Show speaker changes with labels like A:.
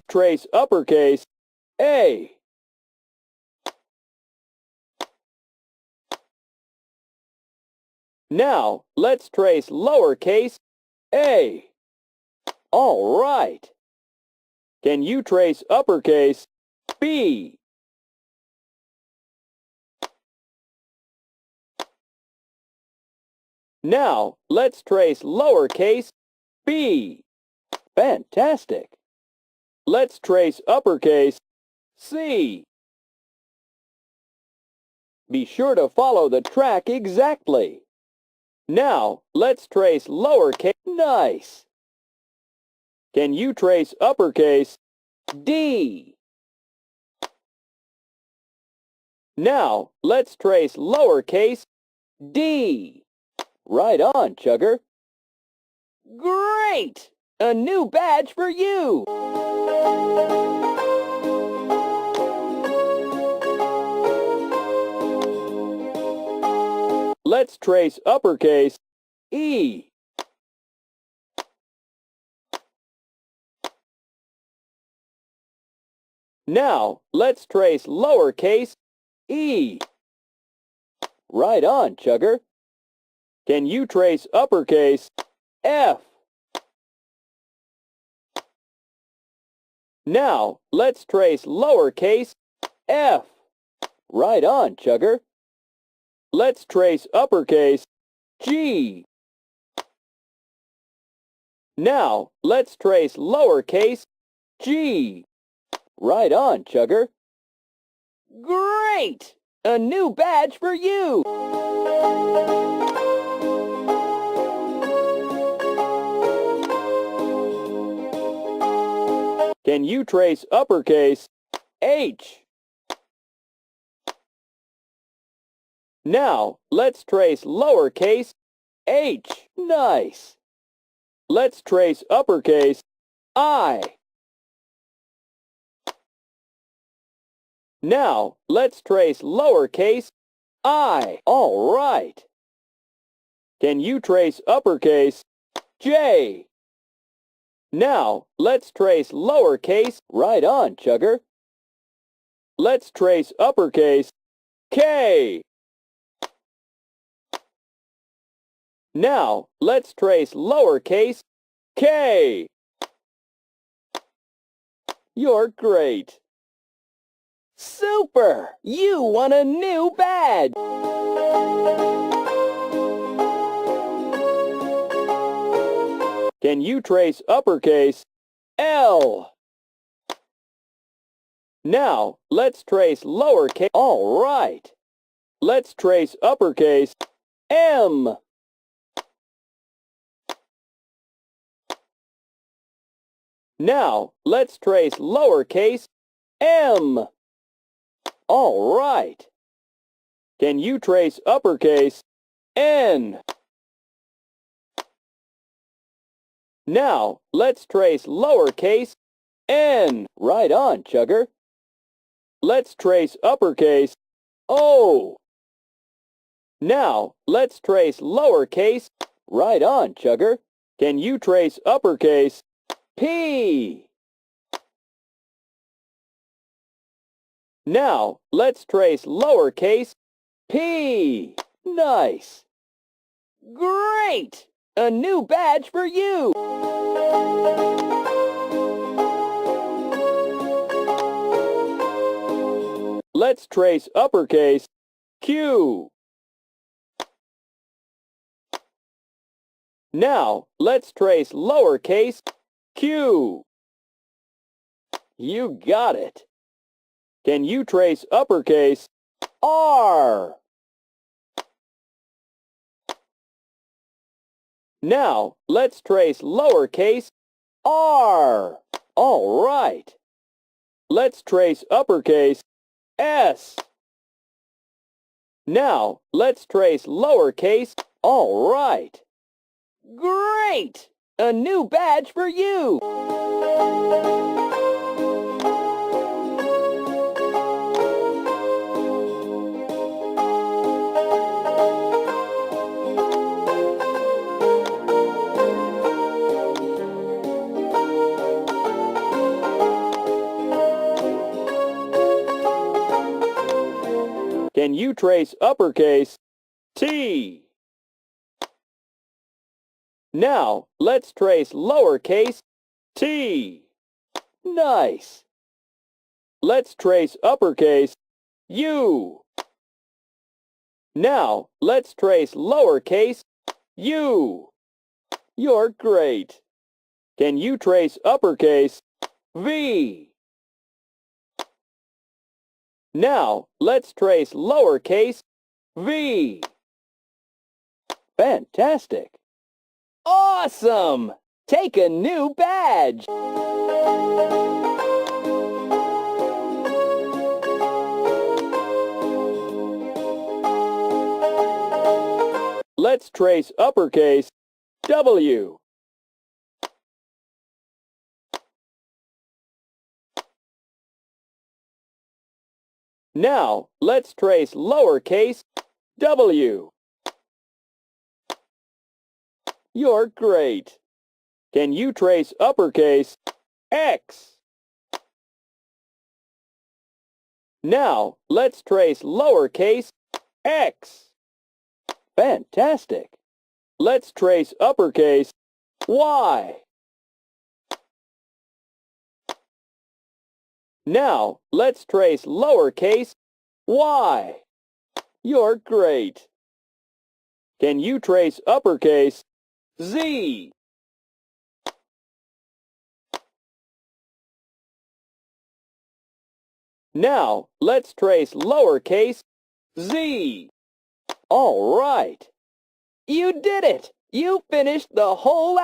A: Trace uppercase A. Now, let's trace lowercase a. All right. Can you trace uppercase B? Now, let's trace lowercase b. Fantastic. Let's trace uppercase C. Be sure to follow the track exactly. Now, let's trace lowercase. Nice. Can you trace uppercase D? Now, let's trace lowercase d. Right on, Chugger. Great! A new badge for you! Let's trace uppercase E. Now, let's trace lowercase e. Right on, Chugger. Can you trace uppercase F? Now, let's trace lowercase f. Right on, Chugger. Let's trace uppercase G. Now, let's trace lowercase g. Right on, Chugger. Great! A new badge for you! Can you trace uppercase H? Now, let's trace lowercase h. Nice. Let's trace uppercase I. Now, let's trace lowercase I. All right. Can you trace uppercase J? Now, let's trace lowercase. Right on, Chugger. Let's trace uppercase K. Now, let's trace lowercase k. You're great. Super! You won a new badge! Can you trace uppercase L? Now, let's trace lowercase. All right. Let's trace uppercase M. Now, let's trace lowercase m. All right. Can you trace uppercase N? Now, let's trace lowercase n. Right on, Chugger. Let's trace uppercase O. Now, let's trace lowercase. Right on, Chugger. Can you trace uppercase P? Now, let's trace lowercase p. Nice. Great! A new badge for you! Let's trace uppercase Q. Now, let's trace lowercase q. You got it. Can you trace uppercase R? Now, let's trace lowercase r. All right. Let's trace uppercase S. Now, let's trace lowercase. All right. Great! A new badge for you! trace uppercase T? Now, let's trace lowercase t. Nice! Let's trace uppercase U. Now, let's trace lowercase u. You're great! Can you trace uppercase V? Now, let's trace lowercase v. Fantastic! Awesome! Take a new badge! Let's trace uppercase W. Now, let's trace lowercase w. You're great! Can you trace uppercase X? Now, let's trace lowercase x. Fantastic! Let's trace uppercase Y. Now, let's trace lowercase y. You're great! Can you trace uppercase Z? Now, let's trace lowercase z. All right! You did it! You finished the whole